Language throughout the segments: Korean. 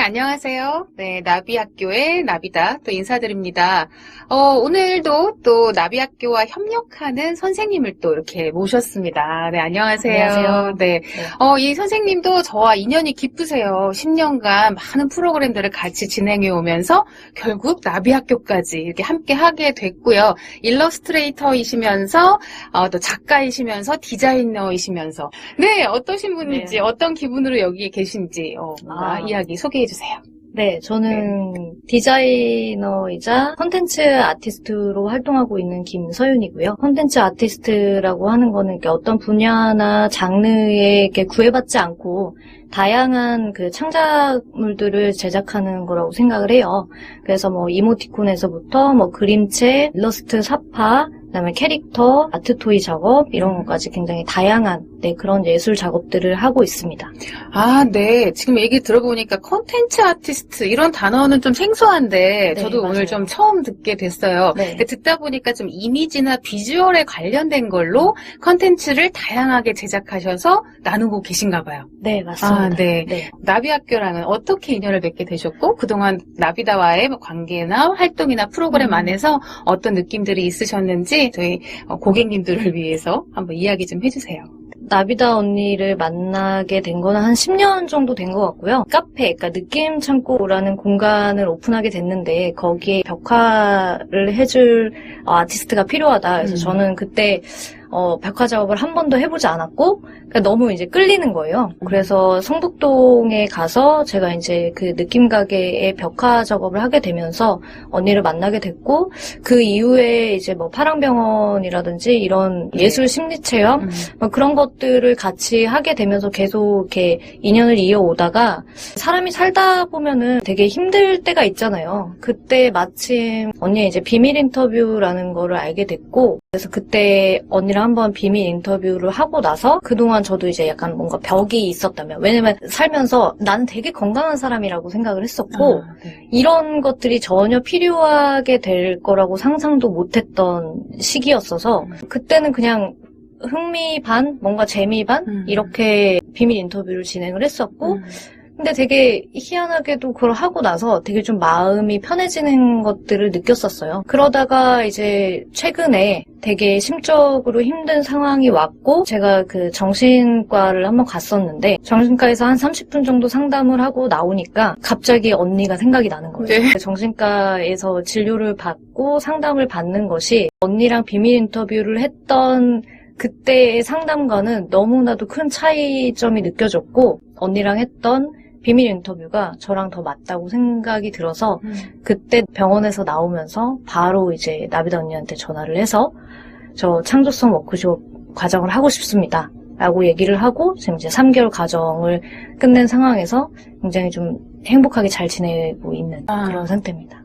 안녕하세요. 네, 나비학교의 나비다 또 인사드립니다. 오늘도 또 나비학교와 협력하는 선생님을 또 이렇게 모셨습니다. 네, 안녕하세요. 안녕하세요. 네, 이 선생님도 저와 인연이 깊으세요. 10년간 많은 프로그램들을 같이 진행해 오면서 결국 나비학교까지 이렇게 함께 하게 됐고요. 일러스트레이터이시면서 또 작가이시면서 디자이너이시면서 네, 어떠신 분인지 네. 어떤 기분으로 여기 계신지 뭔가 이야기 소개해 주세요. 네, 저는 디자이너이자 콘텐츠 아티스트로 활동하고 있는 김서윤이고요. 콘텐츠 아티스트라고 하는 거는 이렇게 어떤 분야나 장르에 이렇게 구애받지 않고 다양한 그 창작물들을 제작하는 거라고 생각을 해요. 그래서 뭐 이모티콘에서부터 뭐 그림체, 일러스트, 사파, 그다음에 캐릭터, 아트토이 작업 이런 것까지 굉장히 다양한 그런 예술 작업들을 하고 있습니다. 아, 네. 지금 얘기 들어보니까 콘텐츠 아티스트 이런 단어는 좀 생소한데 네, 저도 맞아요. 오늘 좀 처음 듣게 됐어요. 네. 근데 듣다 보니까 좀 이미지나 비주얼에 관련된 걸로 콘텐츠를 다양하게 제작하셔서 나누고 계신가 봐요. 네, 맞습니다. 아, 네. 나비학교랑은 어떻게 인연을 맺게 되셨고 그동안 나비다와의 관계나 활동이나 프로그램 안에서 어떤 느낌들이 있으셨는지 저희 고객님들을 위해서 한번 이야기 좀 해주세요. 나비다 언니를 만나게 된 거는 한 10년 정도 된 것 같고요. 카페, 그러니까 느낌 창고라는 공간을 오픈하게 됐는데 거기에 벽화를 해줄 아티스트가 필요하다. 그래서 저는 그때 벽화 작업을 한 번도 해보지 않았고 그러니까 너무 이제 끌리는 거예요. 그래서 성북동에 가서 제가 이제 그 느낌 가게의 벽화 작업을 하게 되면서 언니를 만나게 됐고 그 이후에 이제 뭐 파랑병원이라든지 이런 예술 심리 체험 뭐 그런 것들을 같이 하게 되면서 계속 이렇게 인연을 이어오다가 사람이 살다 보면은 되게 힘들 때가 있잖아요. 그때 마침 언니의 이제 비밀 인터뷰라는 거를 알게 됐고 그래서 그때 언니랑 한번 비밀 인터뷰를 하고 나서 그동안 저도 이제 약간 뭔가 벽이 있었다면 왜냐면 살면서 나는 되게 건강한 사람이라고 생각을 했었고 이런 것들이 전혀 필요하게 될 거라고 상상도 못했던 시기였어서 그때는 그냥 흥미 반, 뭔가 재미 반 이렇게 비밀 인터뷰를 진행을 했었고 근데 되게 희한하게도 그걸 하고 나서 되게 좀 마음이 편해지는 것들을 느꼈었어요. 그러다가 이제 최근에 되게 심적으로 힘든 상황이 왔고 제가 그 정신과를 한번 갔었는데 정신과에서 한 30분 정도 상담을 하고 나오니까 갑자기 언니가 생각이 나는 거예요. 네. 정신과에서 진료를 받고 상담을 받는 것이 언니랑 비밀 인터뷰를 했던 그때의 상담과는 너무나도 큰 차이점이 느껴졌고 언니랑 했던 비밀 인터뷰가 저랑 더 맞다고 생각이 들어서 그때 병원에서 나오면서 바로 이제 나비다 언니한테 전화를 해서 저 창조성 워크숍 과정을 하고 싶습니다. 라고 얘기를 하고 지금 이제 3개월 과정을 끝낸 상황에서 굉장히 좀 행복하게 잘 지내고 있는 그런 상태입니다.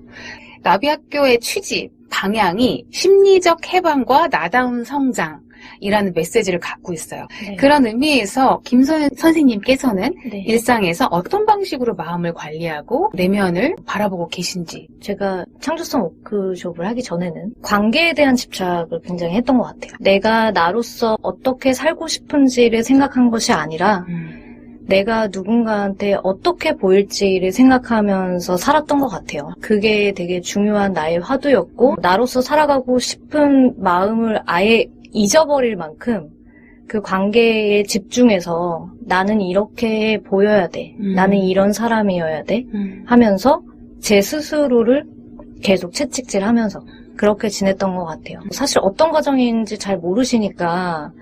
나비학교의 취지, 방향이 심리적 해방과 나다운 성장 이라는 메시지를 갖고 있어요. 네. 그런 의미에서 김서윤 선생님께서는 네. 일상에서 어떤 방식으로 마음을 관리하고 내면을 바라보고 계신지. 제가 창조성 워크숍을 하기 전에는 관계에 대한 집착을 굉장히 했던 것 같아요. 내가 나로서 어떻게 살고 싶은지를 생각한 것이 아니라 내가 누군가한테 어떻게 보일지를 생각하면서 살았던 것 같아요. 그게 되게 중요한 나의 화두였고 나로서 살아가고 싶은 마음을 아예 잊어버릴 만큼 그 관계에 집중해서 나는 이렇게 보여야 돼. 나는 이런 사람이어야 돼. 하면서 제 스스로를 계속 채찍질하면서 그렇게 지냈던 것 같아요. 사실 어떤 과정인지 잘 모르시니까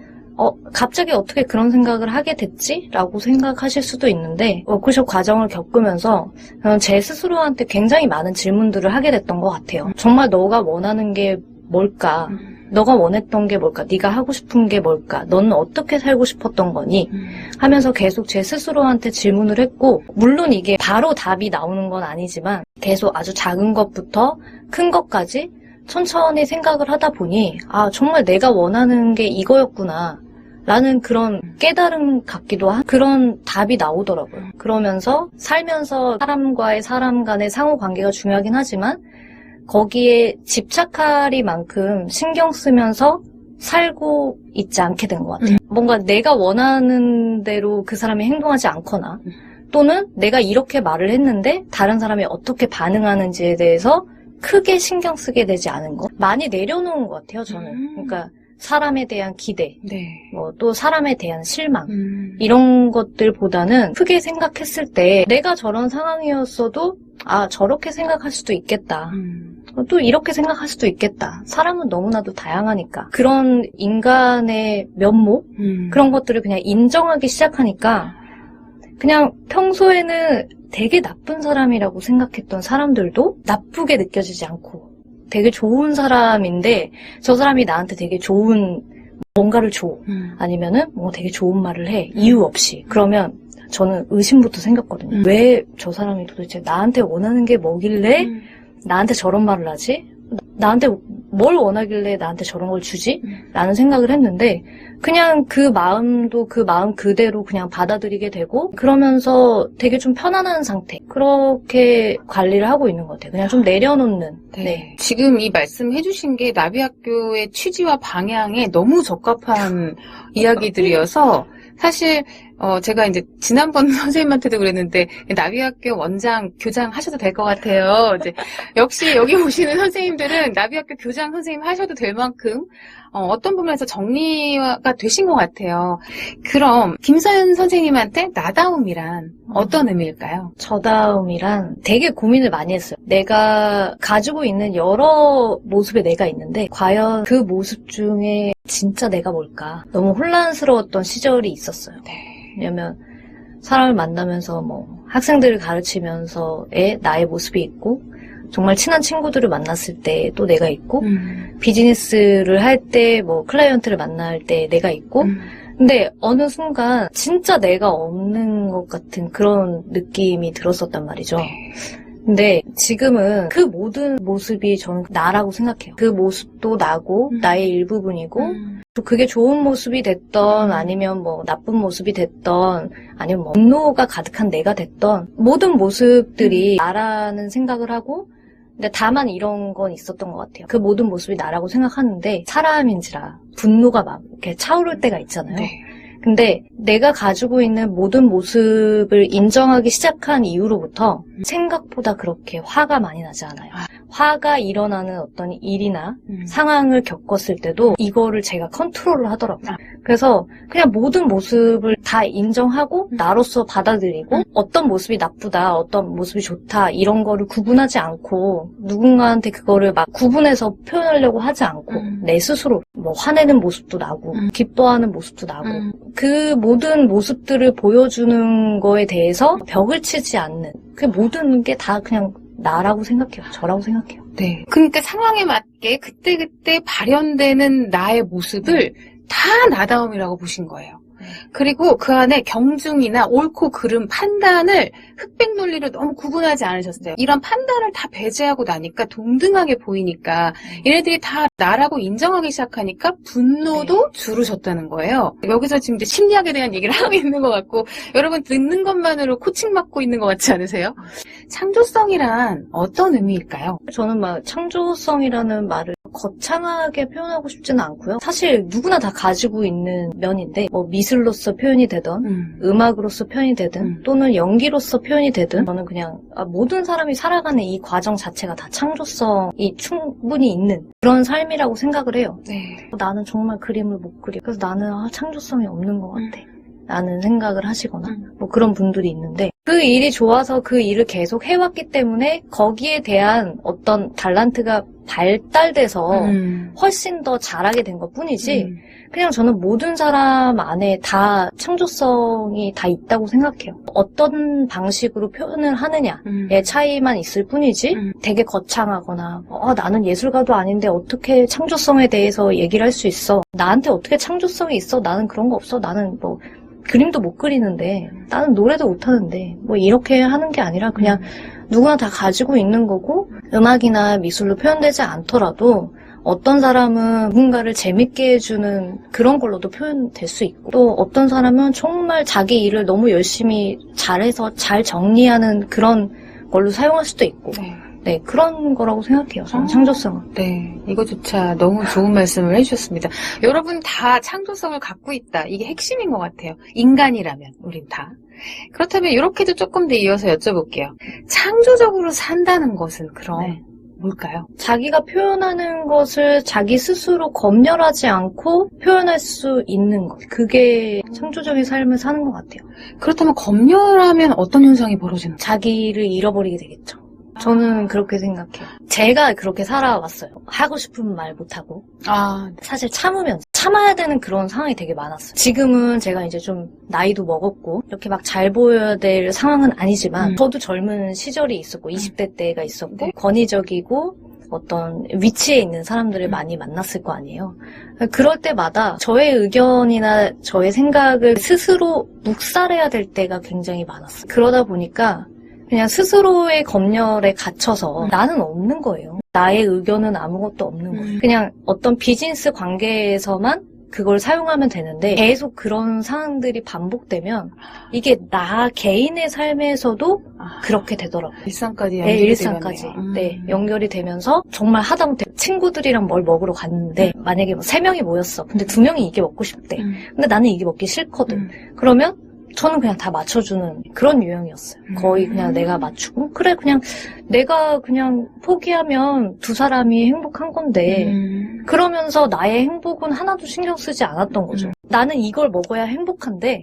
갑자기 어떻게 그런 생각을 하게 됐지? 라고 생각하실 수도 있는데 워크숍 과정을 겪으면서 제 스스로한테 굉장히 많은 질문들을 하게 됐던 것 같아요. 정말 너가 원하는 게 뭘까? 너가 원했던 게 뭘까? 네가 하고 싶은 게 뭘까? 너는 어떻게 살고 싶었던 거니? 하면서 계속 제 스스로한테 질문을 했고 물론 이게 바로 답이 나오는 건 아니지만 계속 아주 작은 것부터 큰 것까지 천천히 생각을 하다 보니 정말 내가 원하는 게 이거였구나 라는 그런 깨달음 같기도 한 그런 답이 나오더라고요. 그러면서 살면서 사람과의 사람 간의 상호관계가 중요하긴 하지만 거기에 집착하리만큼 신경 쓰면서 살고 있지 않게 된 것 같아요. 뭔가 내가 원하는 대로 그 사람이 행동하지 않거나 또는 내가 이렇게 말을 했는데 다른 사람이 어떻게 반응하는지에 대해서 크게 신경 쓰게 되지 않은 거. 많이 내려놓은 것 같아요, 저는. 그러니까 사람에 대한 기대, 네. 뭐 또 사람에 대한 실망 이런 것들보다는 크게 생각했을 때 내가 저런 상황이었어도 아 저렇게 생각할 수도 있겠다. 또 이렇게 생각할 수도 있겠다. 사람은 너무나도 다양하니까. 그런 인간의 면목 그런 것들을 그냥 인정하기 시작하니까 그냥 평소에는 되게 나쁜 사람이라고 생각했던 사람들도 나쁘게 느껴지지 않고 되게 좋은 사람인데 저 사람이 나한테 되게 좋은 뭔가를 줘. 아니면은 뭐 되게 좋은 말을 해. 이유 없이. 그러면 저는 의심부터 생겼거든요. 왜 저 사람이 도대체 나한테 원하는 게 뭐길래 나한테 저런 말을 하지? 나한테 뭘 원하길래 나한테 저런 걸 주지? 라는 생각을 했는데 그냥 그 마음도 그 마음 그대로 그냥 받아들이게 되고 그러면서 되게 좀 편안한 상태 그렇게 관리를 하고 있는 것 같아요. 그냥 좀 내려놓는. 네. 네. 지금 이 말씀해주신 게 나비학교의 취지와 방향에 너무 적합한 이야기들이어서 사실 제가 이제 지난번 선생님한테도 그랬는데 나비학교 원장 교장 하셔도 될 것 같아요. 이제 역시 여기 오시는 선생님들은 나비학교 교장 선생님 하셔도 될 만큼 어떤 부분에서 정리가 되신 것 같아요. 그럼 김서연 선생님한테 나다움이란 어떤 의미일까요? 저다움이란 되게 고민을 많이 했어요. 내가 가지고 있는 여러 모습의 내가 있는데 과연 그 모습 중에 진짜 내가 뭘까? 너무 혼란스러웠던 시절이 있었어요. 왜냐면 사람을 만나면서 뭐 학생들을 가르치면서의 나의 모습이 있고 정말 친한 친구들을 만났을 때 또 내가 있고 비즈니스를 할 때 뭐 클라이언트를 만날 때 내가 있고 근데 어느 순간 진짜 내가 없는 것 같은 그런 느낌이 들었었단 말이죠. 근데 지금은 그 모든 모습이 저는 나라고 생각해요. 그 모습도 나고 나의 일부분이고 또 그게 좋은 모습이 됐던 아니면 뭐 나쁜 모습이 됐던 아니면 뭐 분노가 가득한 내가 됐던 모든 모습들이 나라는 생각을 하고 근데 다만 이런 건 있었던 것 같아요. 그 모든 모습이 나라고 생각하는데 사람인지라 분노가 막 이렇게 차오를 때가 있잖아요. 근데 내가 가지고 있는 모든 모습을 인정하기 시작한 이후로부터 생각보다 그렇게 화가 많이 나지 않아요. 화가 일어나는 어떤 일이나 상황을 겪었을 때도 이거를 제가 컨트롤을 하더라고요. 그래서 그냥 모든 모습을 다 인정하고 나로서 받아들이고 어떤 모습이 나쁘다, 어떤 모습이 좋다 이런 거를 구분하지 않고 누군가한테 그거를 막 구분해서 표현하려고 하지 않고 내 스스로 뭐 화내는 모습도 나고 기뻐하는 모습도 나고 그 모든 모습들을 보여주는 거에 대해서 벽을 치지 않는 그 모든 게 다 그냥 나라고 생각해요. 저라고 생각해요. 네. 그러니까 상황에 맞게 그때그때 발현되는 나의 모습을 다 나다움이라고 보신 거예요. 그리고 그 안에 경중이나 옳고 그름 판단을 흑백 논리로 너무 구분하지 않으셨어요. 이런 판단을 다 배제하고 나니까 동등하게 보이니까 얘네들이 다 나라고 인정하기 시작하니까 분노도 줄으셨다는 거예요. 여기서 지금 이제 심리학에 대한 얘기를 하고 있는 것 같고 여러분 듣는 것만으로 코칭 받고 있는 것 같지 않으세요? 창조성이란 어떤 의미일까요? 저는 막 창조성이라는 말을 거창하게 표현하고 싶지는 않고요. 사실 누구나 다 가지고 있는 면인데 뭐 미술로서 표현이 되든 음악으로서 표현이 되든 또는 연기로서 표현이 되든 저는 그냥 모든 사람이 살아가는 이 과정 자체가 다 창조성이 충분히 있는 그런 삶이라고 생각을 해요. 나는 정말 그림을 못 그려. 그래서 나는 창조성이 없는 것 같아. 라는 생각을 하시거나 뭐 그런 분들이 있는데 그 일이 좋아서 그 일을 계속 해왔기 때문에 거기에 대한 어떤 달란트가 발달돼서 훨씬 더 잘하게 된 것뿐이지 그냥 저는 모든 사람 안에 다 창조성이 다 있다고 생각해요. 어떤 방식으로 표현을 하느냐의 차이만 있을 뿐이지 되게 거창하거나 나는 예술가도 아닌데 어떻게 창조성에 대해서 얘기를 할 수 있어. 나한테 어떻게 창조성이 있어. 나는 그런 거 없어. 나는 뭐 그림도 못 그리는데 나는 노래도 못하는데 뭐 이렇게 하는 게 아니라 그냥 누구나 다 가지고 있는 거고 음악이나 미술로 표현되지 않더라도 어떤 사람은 누군가를 재밌게 해주는 그런 걸로도 표현될 수 있고 또 어떤 사람은 정말 자기 일을 너무 열심히 잘해서 잘 정리하는 그런 걸로 사용할 수도 있고 네, 그런 거라고 생각해요. 저는 아. 창조성은. 네, 이거조차 너무 좋은 말씀을 해주셨습니다. 여러분 다 창조성을 갖고 있다. 이게 핵심인 것 같아요. 인간이라면, 우린 다. 그렇다면 이렇게도 조금 더 이어서 여쭤볼게요. 창조적으로 산다는 것은 그럼 네. 뭘까요? 자기가 표현하는 것을 자기 스스로 검열하지 않고 표현할 수 있는 것. 그게 창조적인 삶을 사는 것 같아요. 그렇다면 검열하면 어떤 현상이 벌어지는 거예요? 자기를 잃어버리게 되겠죠. 저는 그렇게 생각해요. 제가 그렇게 살아왔어요. 하고 싶은 말 못하고. 사실 참아야 되는 그런 상황이 되게 많았어요. 지금은 제가 이제 좀 나이도 먹었고 이렇게 막 잘 보여야 될 상황은 아니지만 저도 젊은 시절이 있었고 20대 때가 있었고 네. 권위적이고 어떤 위치에 있는 사람들을 많이 만났을 거 아니에요. 그럴 때마다 저의 의견이나 저의 생각을 스스로 묵살해야 될 때가 굉장히 많았어요. 그러다 보니까 그냥 스스로의 검열에 갇혀서 나는 없는 거예요. 나의 의견은 아무것도 없는 거예요. 그냥 어떤 비즈니스 관계에서만 그걸 사용하면 되는데 계속 그런 상황들이 반복되면 이게 나 개인의 삶에서도 그렇게 되더라고요. 일상까지 네, 연결이 일상까지. 되겠네요. 네, 연결이 되면서 정말 하다못해 친구들이랑 뭘 먹으러 갔는데 만약에 뭐 3명이 모였어. 근데 2명이 이게 먹고 싶대. 근데 나는 이게 먹기 싫거든. 그러면 저는 그냥 다 맞춰주는 그런 유형이었어요. 거의 그냥 내가 맞추고 그래 그냥 내가 그냥 포기하면 두 사람이 행복한 건데 그러면서 나의 행복은 하나도 신경 쓰지 않았던 거죠. 나는 이걸 먹어야 행복한데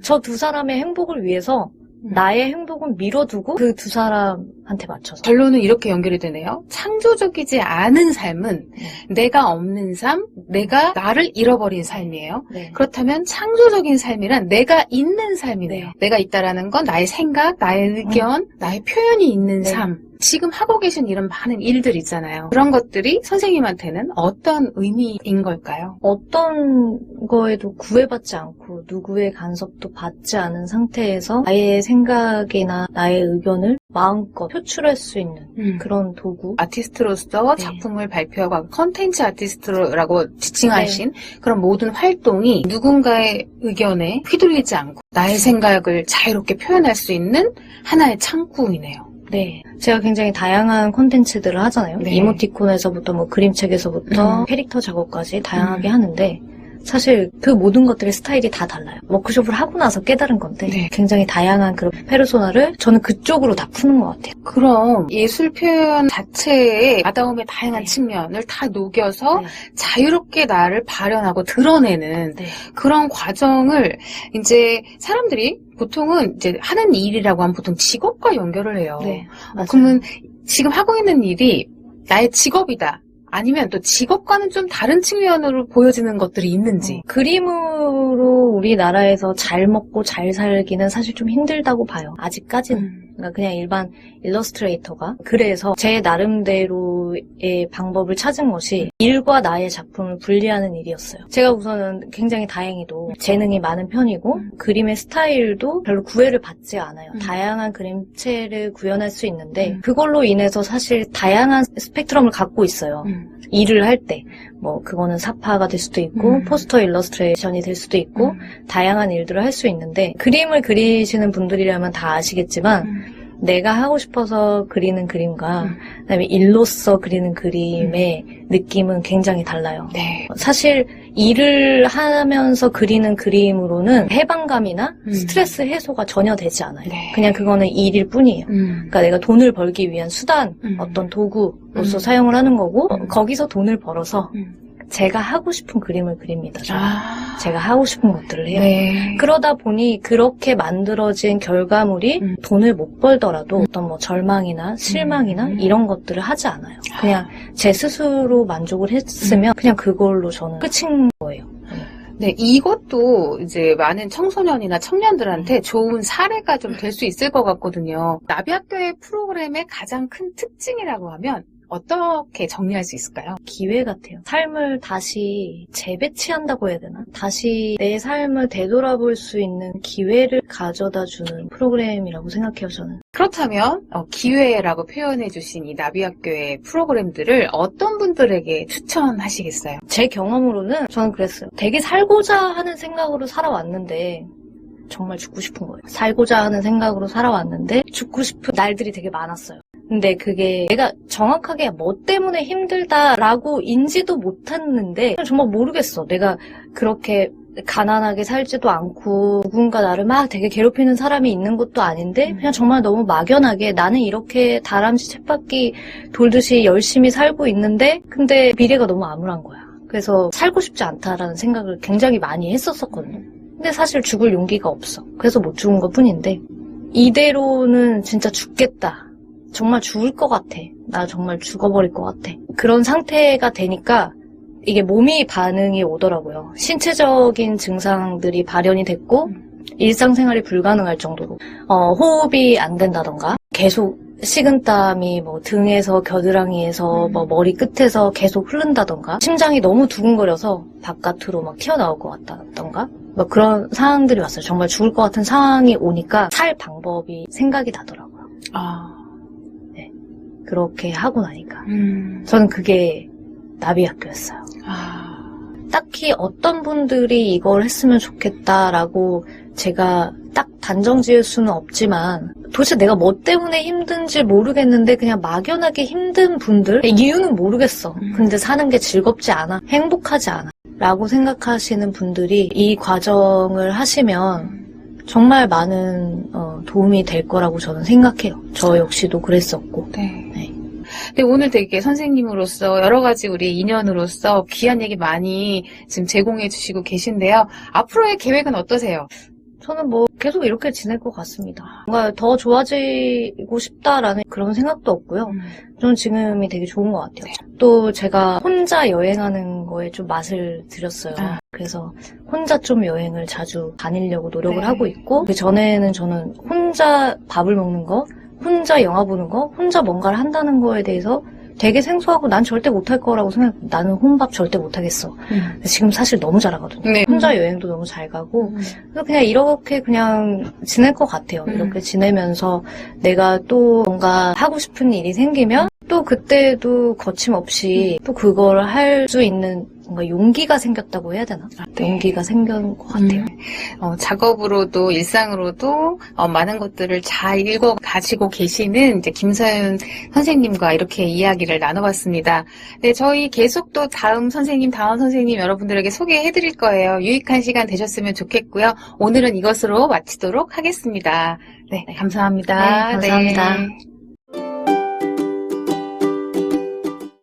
저 두 사람의 행복을 위해서 나의 행복은 밀어두고 그 두 사람한테 맞춰서. 결론은 이렇게 연결이 되네요. 창조적이지 않은 삶은 내가 없는 삶, 내가 나를 잃어버린 삶이에요. 네. 그렇다면 창조적인 삶이란 내가 있는 삶이네요. 네. 내가 있다라는 건 나의 생각, 나의 의견, 나의 표현이 있는 네. 삶. 지금 하고 계신 이런 많은 일들 있잖아요. 그런 것들이 선생님한테는 어떤 의미인 걸까요? 어떤 거에도 구애받지 않고 누구의 간섭도 받지 않은 상태에서 나의 생각이나 나의 의견을 마음껏 표출할 수 있는 그런 도구. 아티스트로서 네. 작품을 발표하고 컨텐츠 아티스트라고 지칭하신 그런 모든 활동이 누군가의 의견에 휘둘리지 않고 나의 생각을 자유롭게 표현할 수 있는 하나의 창구이네요. 네. 제가 굉장히 다양한 콘텐츠들을 하잖아요. 네. 이모티콘에서부터 뭐 그림책에서부터 캐릭터 작업까지 다양하게 하는데 사실 그 모든 것들의 스타일이 다 달라요. 워크숍을 하고 나서 깨달은 건데 네. 굉장히 다양한 그런 페르소나를 저는 그쪽으로 다 푸는 것 같아요. 그럼 예술 표현 자체의 아다움의 다양한 네. 측면을 다 녹여서 네. 자유롭게 나를 발현하고 드러내는 네. 그런 과정을 이제 사람들이 보통은 이제 하는 일이라고 하면 보통 직업과 연결을 해요. 네. 맞아요. 그러면 지금 하고 있는 일이 나의 직업이다. 아니면 또 직업과는 좀 다른 측면으로 보여지는 것들이 있는지. 그림으로 우리나라에서 잘 먹고 잘 살기는 사실 좀 힘들다고 봐요. 아직까지는. 그러니까 그냥 일반 일러스트레이터가. 그래서 제 나름대로의 방법을 찾은 것이 일과 나의 작품을 분리하는 일이었어요. 제가 우선은 굉장히 다행히도 재능이 많은 편이고 그림의 스타일도 별로 구애를 받지 않아요. 다양한 그림체를 구현할 수 있는데 그걸로 인해서 사실 다양한 스펙트럼을 갖고 있어요. 일을 할 때. 뭐 그거는 사파가 될 수도 있고 포스터 일러스트레이션이 될 수도 있고 다양한 일들을 할 수 있는데 그림을 그리시는 분들이라면 다 아시겠지만 내가 하고 싶어서 그리는 그림과 그다음에 일로서 그리는 그림의 느낌은 굉장히 달라요. 네. 사실 일을 하면서 그리는 그림으로는 해방감이나 스트레스 해소가 전혀 되지 않아요. 네. 그냥 그거는 일일 뿐이에요. 그러니까 내가 돈을 벌기 위한 수단, 어떤 도구로서 사용을 하는 거고 거기서 돈을 벌어서 제가 하고 싶은 그림을 그립니다. 저는. 제가 하고 싶은 것들을 해요. 네. 그러다 보니 그렇게 만들어진 결과물이 돈을 못 벌더라도 어떤 뭐 절망이나 실망이나 이런 것들을 하지 않아요. 그냥 제 스스로 만족을 했으면 그냥 그걸로 저는 끝인 거예요. 네, 이것도 이제 많은 청소년이나 청년들한테 좋은 사례가 좀 될 수 있을 것 같거든요. 나비학교의 프로그램의 가장 큰 특징이라고 하면 어떻게 정리할 수 있을까요? 기회 같아요. 삶을 다시 재배치한다고 해야 되나? 다시 내 삶을 되돌아볼 수 있는 기회를 가져다 주는 프로그램이라고 생각해요, 저는. 그렇다면 기회라고 표현해 주신 이 나비학교의 프로그램들을 어떤 분들에게 추천하시겠어요? 제 경험으로는 저는 그랬어요. 되게 살고자 하는 생각으로 살아왔는데 정말 죽고 싶은 거예요. 살고자 하는 생각으로 살아왔는데 죽고 싶은 날들이 되게 많았어요. 근데 그게 내가 정확하게 뭐 때문에 힘들다라고 인지도 못했는데 정말 모르겠어. 내가 그렇게 가난하게 살지도 않고 누군가 나를 막 되게 괴롭히는 사람이 있는 것도 아닌데 그냥 정말 너무 막연하게 나는 이렇게 다람쥐 쳇바퀴 돌듯이 열심히 살고 있는데 근데 미래가 너무 암울한 거야. 그래서 살고 싶지 않다라는 생각을 굉장히 많이 했었거든요. 근데 사실 죽을 용기가 없어. 그래서 못 죽은 것 뿐인데 이대로는 진짜 죽겠다. 정말 죽을 것 같아. 나 정말 죽어버릴 것 같아. 그런 상태가 되니까 이게 몸이 반응이 오더라고요. 신체적인 증상들이 발현이 됐고 일상생활이 불가능할 정도로 호흡이 안 된다던가 계속 식은땀이 뭐 등에서 겨드랑이에서 뭐 머리 끝에서 계속 흐른다던가 심장이 너무 두근거려서 바깥으로 막 튀어나올 것 같다던가 뭐 그런 상황들이 왔어요. 정말 죽을 것 같은 상황이 오니까 살 방법이 생각이 나더라고요. 네, 그렇게 하고 나니까 저는 그게 나비학교였어요. 딱히 어떤 분들이 이걸 했으면 좋겠다라고 제가 딱 단정 지을 수는 없지만 도대체 내가 뭐 때문에 힘든지 모르겠는데 그냥 막연하게 힘든 분들 이유는 모르겠어. 근데 사는 게 즐겁지 않아. 행복하지 않아. 라고 생각하시는 분들이 이 과정을 하시면 정말 많은 도움이 될 거라고 저는 생각해요. 저 역시도 그랬었고. 네. 근데 오늘 되게 선생님으로서 여러 가지 우리 인연으로서 귀한 얘기 많이 지금 제공해 주시고 계신데요. 앞으로의 계획은 어떠세요? 저는 뭐 계속 이렇게 지낼 것 같습니다. 뭔가 더 좋아지고 싶다라는 그런 생각도 없고요. 저는 지금이 되게 좋은 것 같아요. 또 제가 혼자 여행하는 거에 좀 맛을 들였어요. 그래서 혼자 좀 여행을 자주 다니려고 노력을 하고 있고 그 전에는 저는 혼자 밥을 먹는 거 혼자 영화 보는 거, 혼자 뭔가를 한다는 거에 대해서 되게 생소하고 난 절대 못할 거라고 나는 혼밥 절대 못하겠어. 근데 지금 사실 너무 잘하거든요. 네. 혼자 여행도 너무 잘 가고 그래서 그냥 이렇게 그냥 지낼 것 같아요. 이렇게 지내면서 내가 또 뭔가 하고 싶은 일이 생기면 또 그때도 거침없이 또 그걸 할 수 있는 뭔가 용기가 생겼다고 해야 되나? 용기가 생긴 것 같아요. 작업으로도 일상으로도 많은 것들을 잘 읽어 가지고 계시는 이제 김서윤 선생님과 이렇게 이야기를 나눠봤습니다. 네, 저희 계속 또 다음 선생님 여러분들에게 소개해 드릴 거예요. 유익한 시간 되셨으면 좋겠고요. 오늘은 이것으로 마치도록 하겠습니다. 네, 감사합니다. 네, 감사합니다. 네.